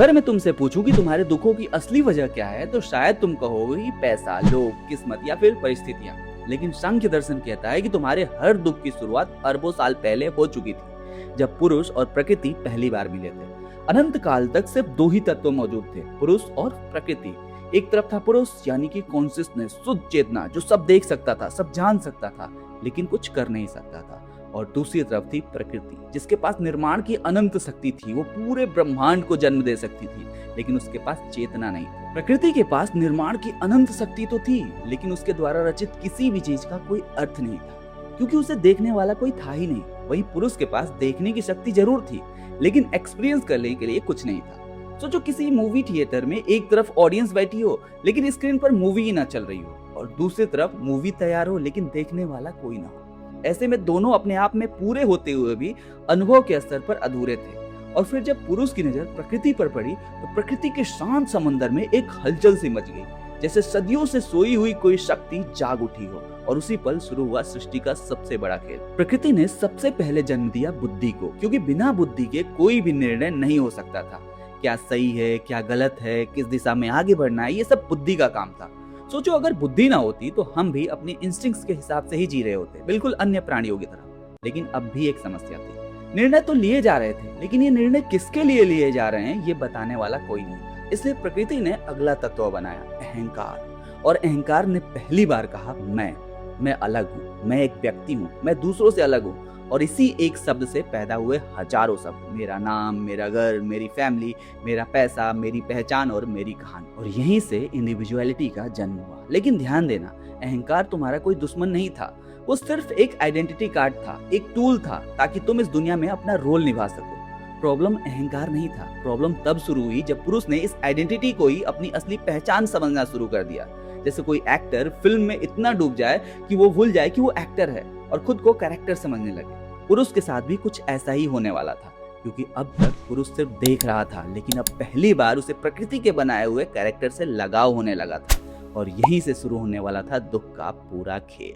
अगर मैं तुमसे पूछूं कि तुम्हारे दुखों की असली वजह क्या है, तो शायद तुम कहोगे कि पैसा, लोग, किस्मत या फिर परिस्थितियां। लेकिन सांख्य दर्शन कहता है कि तुम्हारे हर दुख की शुरुआत अरबों साल पहले हो चुकी थी, जब पुरुष और प्रकृति पहली बार मिले थे। अनंत काल तक सिर्फ दो ही तत्व मौजूद थे, पुरुष और प्रकृति। एक तरफ था पुरुष यानी कि कॉन्शियसनेस, शुद्ध चेतना, जो सब देख सकता था, सब जान सकता था, लेकिन कुछ कर नहीं सकता था। और दूसरी तरफ थी प्रकृति, जिसके पास निर्माण की अनंत शक्ति थी। वो पूरे ब्रह्मांड को जन्म दे सकती थी, लेकिन उसके पास चेतना नहीं थी। प्रकृति के पास निर्माण की अनंत शक्ति तो थी, लेकिन उसके द्वारा रचित किसी भी चीज का कोई अर्थ नहीं था, क्योंकि उसे देखने वाला कोई था ही नहीं। वही पुरुष के पास देखने की शक्ति जरूर थी, लेकिन एक्सपीरियंस करने के लिए कुछ नहीं था। सोचो किसी मूवी थिएटर में एक तरफ ऑडियंस बैठी हो, लेकिन स्क्रीन पर मूवी ही ना चल रही हो, और दूसरी तरफ मूवी तैयार हो, लेकिन देखने वाला कोई ना हो। ऐसे में दोनों अपने आप में पूरे होते हुए भी अनुभव के स्तर पर अधूरे थे। और फिर जब पुरुष की नजर प्रकृति पर पड़ी, तो प्रकृति के शांत समंदर में एक हलचल सी मच गई, जैसे सदियों से सोई हुई कोई शक्ति जाग उठी हो। और उसी पल शुरू हुआ सृष्टि का सबसे बड़ा खेल। प्रकृति ने सबसे पहले जन्म दिया बुद्धि को, क्योंकि बिना बुद्धि के कोई भी निर्णय नहीं हो सकता था। क्या सही है, क्या गलत है, किस दिशा में आगे बढ़ना है, ये सब बुद्धि का काम था। सोचो अगर बुद्धि ना होती तो हम भी अपने इंस्टिंक्ट्स के हिसाब से ही जी रहे होते, बिल्कुल अन्य प्राणियों की तरह। लेकिन अब भी एक समस्या थी, निर्णय तो लिए जा रहे थे, लेकिन ये निर्णय किसके लिए लिए जा रहे हैं, ये बताने वाला कोई नहीं। इसलिए प्रकृति ने अगला तत्व बनाया, अहंकार। और अहंकार ने पहली बार कहा, मैं अलग हूँ, मैं एक व्यक्ति हूँ, मैं दूसरों से अलग हूँ। और इसी एक शब्द से पैदा हुए हजारों शब्द, मेरा नाम, मेरा घर, मेरी फैमिली, मेरा पैसा, मेरी पहचान और मेरी कहानी। और यहीं से इंडिविजुअलिटी का जन्म हुआ। लेकिन ध्यान देना, अहंकार तुम्हारा कोई दुश्मन नहीं था, वो सिर्फ एक आइडेंटिटी कार्ड था, एक टूल था, ताकि तुम इस दुनिया में अपना रोल निभा सको। प्रॉब्लम अहंकार नहीं था, प्रॉब्लम तब शुरू हुई जब पुरुष ने इस आइडेंटिटी को ही अपनी असली पहचान समझना शुरू कर दिया। जैसे कोई एक्टर फिल्म में इतना डूब जाए कि वो भूल जाए कि वो एक्टर है और खुद को कैरेक्टर समझने लगे। पुरुष के साथ भी कुछ ऐसा ही होने वाला था, क्योंकि अब तक पुरुष सिर्फ देख रहा था, लेकिन अब पहली बार उसे प्रकृति के बनाए हुए कैरेक्टर से लगाव होने लगा था। और यहीं से शुरू होने वाला था दुख का पूरा खेल।